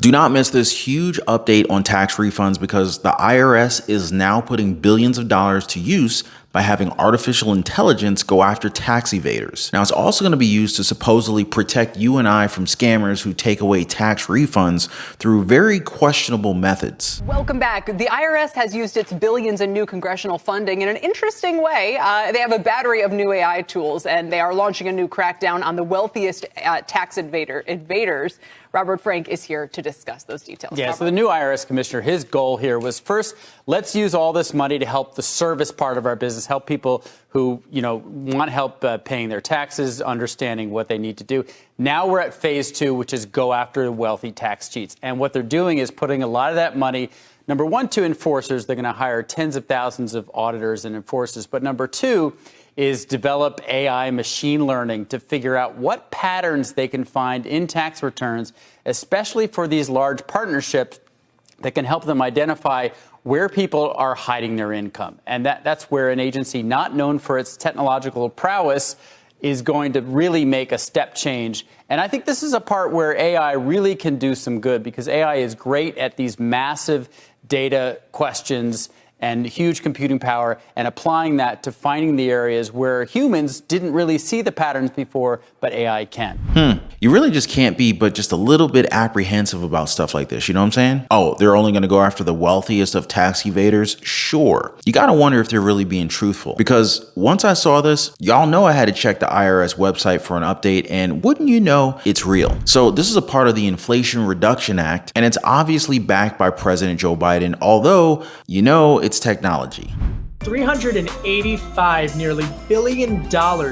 Do not miss this huge update on tax refunds because the IRS is now putting billions of dollars to use by having artificial intelligence go after tax evaders. Now, it's also going to be used to supposedly protect you and I from scammers who take away tax refunds through very questionable methods. Welcome back. The IRS has used its billions in new congressional funding in an interesting way. They have a battery of new AI tools, and they are launching a new crackdown on the wealthiest tax evaders. Robert Frank is here to discuss those details. Yeah, so the new IRS commissioner, his goal here was first, let's use all this money to help the service part of our business, help people who, want help paying their taxes, understanding what they need to do. Now we're at phase two, which is go after the wealthy tax cheats. And what they're doing is putting a lot of that money, number one, to enforcers. They're going to hire tens of thousands of auditors and enforcers. But number two is develop AI machine learning to figure out what patterns they can find in tax returns, especially for these large partnerships that can help them identify where people are hiding their income. And that's where an agency not known for its technological prowess is going to really make a step change. And I think this is a part where AI really can do some good because AI is great at these massive data questions and huge computing power, and applying that to finding the areas where humans didn't really see the patterns before, but AI can. You really just can't be but just a little bit apprehensive about stuff like this, you know what I'm saying? Oh, they're only going to go after the wealthiest of tax evaders? Sure. You got to wonder if they're really being truthful. Because once I saw this, y'all know I had to check the IRS website for an update, and wouldn't you know, it's real. So this is a part of the Inflation Reduction Act, and it's obviously backed by President Joe Biden, although, it's technology. $385 nearly $1 billion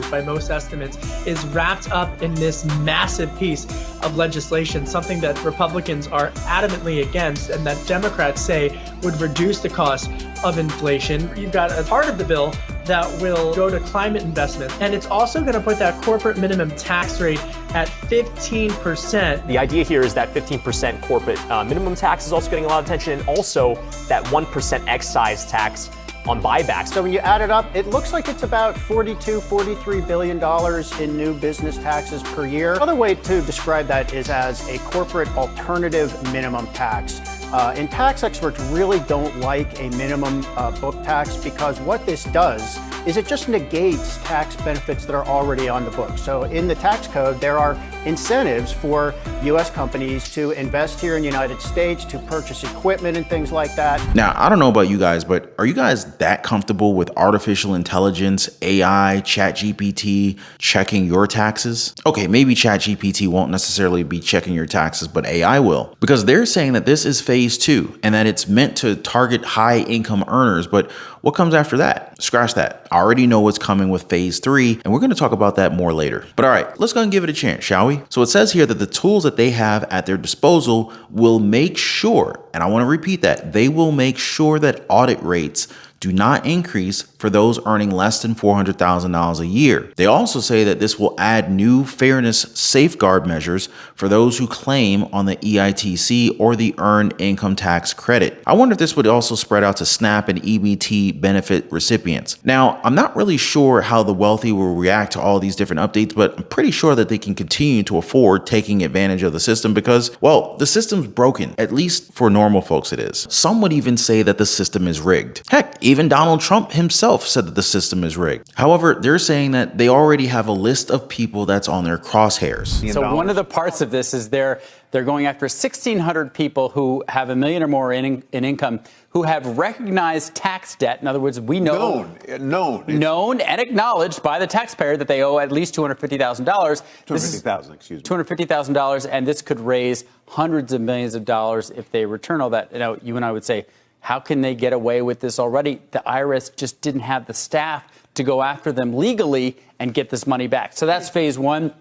by most estimates is wrapped up in this massive piece of legislation, something that Republicans are adamantly against and that Democrats say would reduce the cost of inflation. You've got a part of the bill that will go to climate investment, and it's also going to put that corporate minimum tax rate at 15%. The idea here is that 15% corporate minimum tax is also getting a lot of attention, and also that 1% excise tax on buybacks. So when you add it up, it looks like it's about $43 billion in new business taxes per year. Another way to describe that is as a corporate alternative minimum tax. And tax experts really don't like a minimum book tax because what this does is it just negates tax benefits that are already on the books. So in the tax code, there are incentives for U.S. companies to invest here in the United States, to purchase equipment and things like that. Now, I don't know about you guys, but are you guys that comfortable with artificial intelligence, AI, ChatGPT checking your taxes? Okay, maybe ChatGPT won't necessarily be checking your taxes, but AI will. Because they're saying that this is phase two and that it's meant to target high income earners. But what comes after that? Scratch that. I already know what's coming with phase three, and we're going to talk about that more later. But all right, let's go and give it a chance, shall we? So it says here that the tools that they have at their disposal will make sure, and I want to repeat that, they will make sure that audit rates do not increase for those earning less than $400,000 a year. They also say that this will add new fairness safeguard measures for those who claim on the EITC or the Earned Income Tax Credit. I wonder if this would also spread out to SNAP and EBT benefit recipients. Now, I'm not really sure how the wealthy will react to all these different updates, but I'm pretty sure that they can continue to afford taking advantage of the system because, well, the system's broken, at least for normal folks it is. Some would even say that the system is rigged. Heck, even Donald Trump himself said that the system is rigged. However, they're saying that they already have a list of people that's on their crosshairs. So one of the parts of this is they're going after 1,600 people who have $1 million or more in income who have recognized tax debt. In other words, we know known and acknowledged by the taxpayer that they owe at least $250,000. $250,000, and this could raise hundreds of millions of dollars if they return all that. You and I would say, how can they get away with this already? The IRS just didn't have the staff to go after them legally and get this money back. So that's phase one.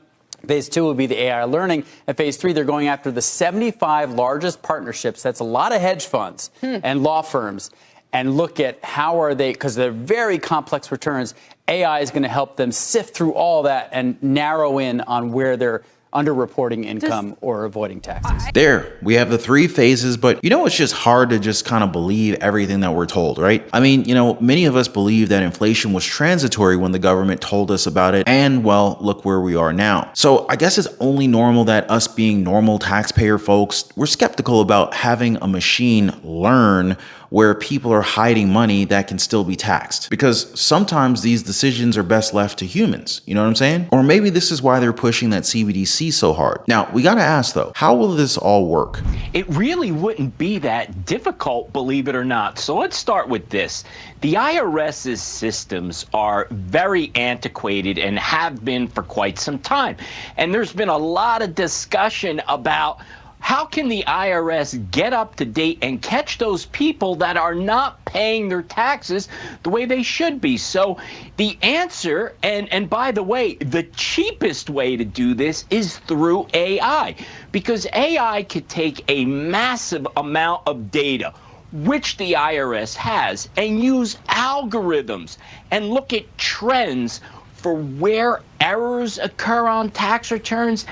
Phase two will be the AI learning. And phase three, they're going after the 75 largest partnerships. That's a lot of hedge funds and law firms. And look at how are they, because they're very complex returns. AI is going to help them sift through all that and narrow in on where they're underreporting income or avoiding taxes. There, we have the 3 phases, but it's just hard to just kind of believe everything that we're told, right? I mean, many of us believe that inflation was transitory when the government told us about it, and well, look where we are now. So I guess it's only normal that us being normal taxpayer folks, we're skeptical about having a machine learn where people are hiding money that can still be taxed. Because sometimes these decisions are best left to humans, you know what I'm saying? Or maybe this is why they're pushing that CBDC so hard. Now, we gotta ask though, how will this all work? It really wouldn't be that difficult, believe it or not. So let's start with this. The IRS's systems are very antiquated and have been for quite some time. And there's been a lot of discussion about how can the IRS get up to date and catch those people that are not paying their taxes the way they should be? So the answer, and by the way, the cheapest way to do this is through AI, because AI could take a massive amount of data, which the IRS has, and use algorithms and look at trends for where errors occur on tax returns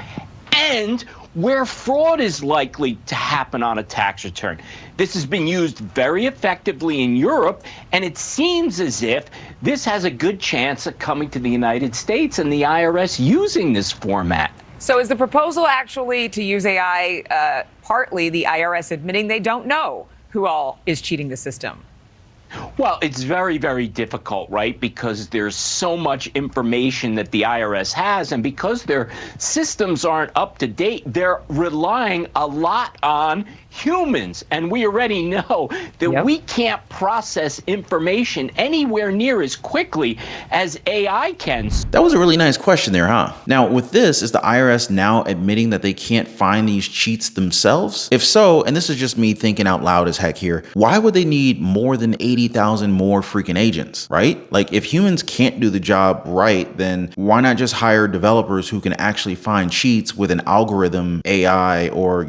and where fraud is likely to happen on a tax return. This has been used very effectively in Europe, and it seems as if this has a good chance of coming to the United States and the IRS using this format. So is the proposal actually to use AI partly the IRS admitting they don't know who all is cheating the system? Well, it's very, very difficult, right? Because there's so much information that the IRS has, and because their systems aren't up to date, they're relying a lot on humans. And we already know that we can't process information anywhere near as quickly as AI can. That was a really nice question there, huh? Now, with this, is the IRS now admitting that they can't find these cheats themselves? If so, and this is just me thinking out loud as heck here, why would they need more than 80,000 more freaking agents, right? Like, if humans can't do the job right, then why not just hire developers who can actually find cheats with an algorithm, AI, or,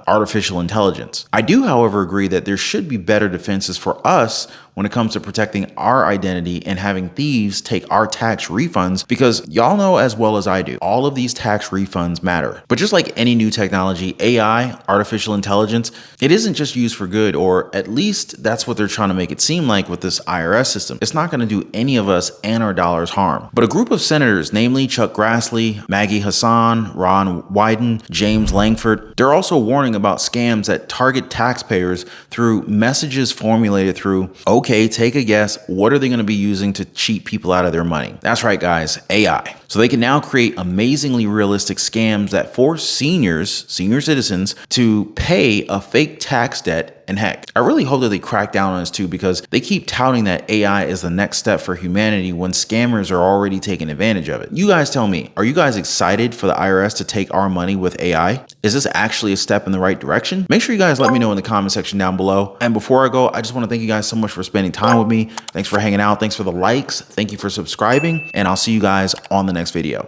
artificial intelligence? I do, however, agree that there should be better defenses for us when it comes to protecting our identity and having thieves take our tax refunds, because y'all know as well as I do, all of these tax refunds matter. But just like any new technology, AI, artificial intelligence, it isn't just used for good, or at least that's what they're trying to make it seem like with this IRS system. It's not going to do any of us and our dollars harm. But a group of senators, namely Chuck Grassley, Maggie Hassan, Ron Wyden, James Langford, they're also warning about scams that target taxpayers through messages formulated through, okay, take a guess, what are they going to be using to cheat people out of their money? That's right, guys, AI. So they can now create amazingly realistic scams that force senior citizens to pay a fake tax debt. And heck, I really hope that they crack down on this too, because they keep touting that AI is the next step for humanity when scammers are already taking advantage of it. You guys tell me, are you guys excited for the IRS to take our money with AI? Is this actually a step in the right direction? Make sure you guys let me know in the comment section down below. And before I go, I just want to thank you guys so much for spending time with me. Thanks for hanging out. Thanks for the likes. Thank you for subscribing. And I'll see you guys on the next video.